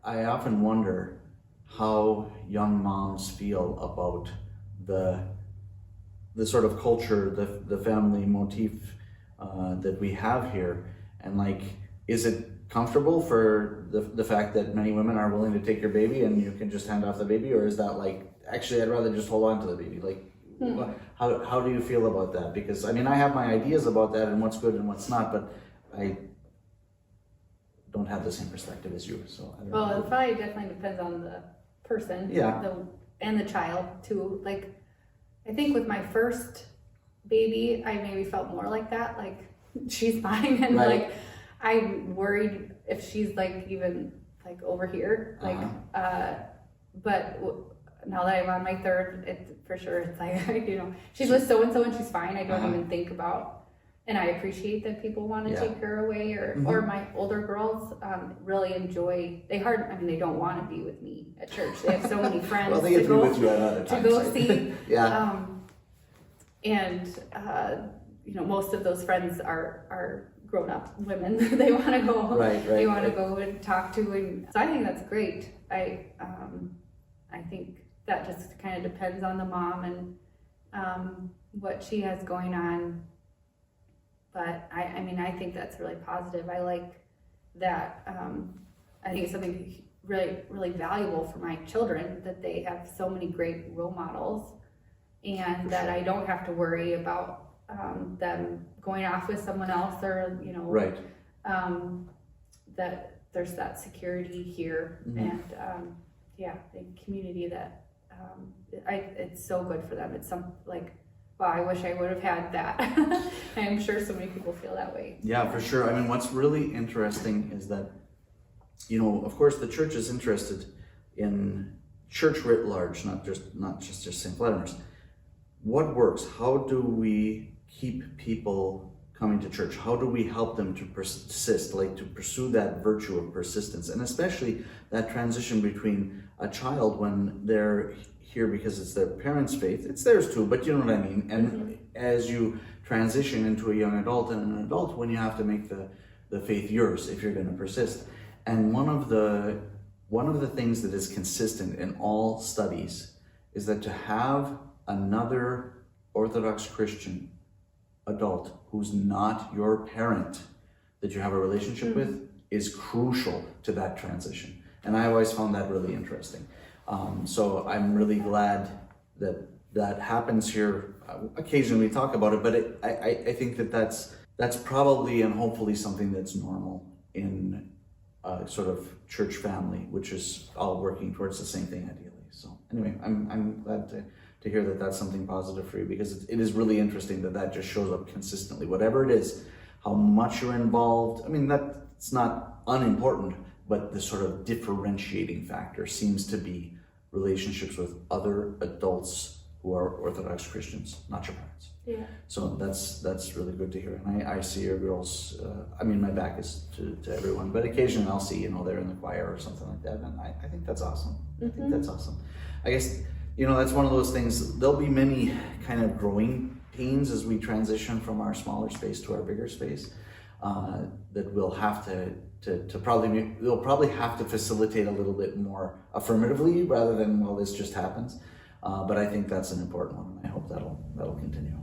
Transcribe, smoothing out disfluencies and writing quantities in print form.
I often wonder how young moms feel about the sort of culture, the family motif that we have here, and like, is it comfortable for the fact that many women are willing to take your baby and you can just hand off the baby, or is that like, actually I'd rather just hold on to the baby? Like, how do you feel about that? Because I mean, I have my ideas about that and what's good and what's not, but I don't have the same perspective as you, so I don't know. Well, it probably definitely depends on the person, and the child too. Like, I think with my first baby, I maybe felt more like that, like, she's fine, and like, I'm worried if she's like even like over here, like, but now that I'm on my third, it's for sure, it's like, you know, she's with so-and-so and she's fine. I don't even think about, and I appreciate that people want to take her away, or my older girls really enjoy, they don't want to be with me at church. They have so many friends well, they get to be with you at other times, to go see. You know, most of those friends are grown-up women. They want to go. They want to go and talk to, and so I think that's great. I think that just kind of depends on the mom and what she has going on. But I mean, I think that's really positive. I like that. I think it's something really, really valuable for my children, that they have so many great role models, and that I don't have to worry about them going off with someone else, or, you know, that there's that security here, and the community that it's so good for them. It's like, wow, I wish I would have had that. I'm sure so many people feel that way. Yeah, for sure. I mean, what's really interesting is that, you know, of course, the church is interested in church writ large, not just St. Vladimir's. What works? How do we keep people coming to church? How do we help them to persist, like to pursue that virtue of persistence, and especially that transition between a child when they're here because it's their parents' faith, it's theirs too, but you know what I mean, and as you transition into a young adult and an adult, when you have to make the faith yours if you're going to persist. And one of the things that is consistent in all studies is that to have another Orthodox Christian adult who's not your parent that you have a relationship with is crucial to that transition. And I always found that really interesting. So I'm really glad that happens here. Occasionally we talk about it, but I think that's probably and hopefully something that's normal in a sort of church family, which is all working towards the same thing ideally. So anyway, I'm glad to hear that that's something positive for you, because it is really interesting that just shows up consistently, whatever it is, how much you're involved. I mean, that's not unimportant, but the sort of differentiating factor seems to be relationships with other adults who are Orthodox Christians, not your parents. Yeah. So that's really good to hear. And I see your girls, I mean, my back is to everyone, but occasionally I'll see, you know, they're in the choir or something like that. And I think that's awesome. I think that's awesome. I guess, you know, that's one of those things. There'll be many kind of growing pains as we transition from our smaller space to our bigger space, that we'll have they'll probably have to facilitate a little bit more affirmatively rather than, well, this just happens. But I think that's an important one, and I hope that'll continue.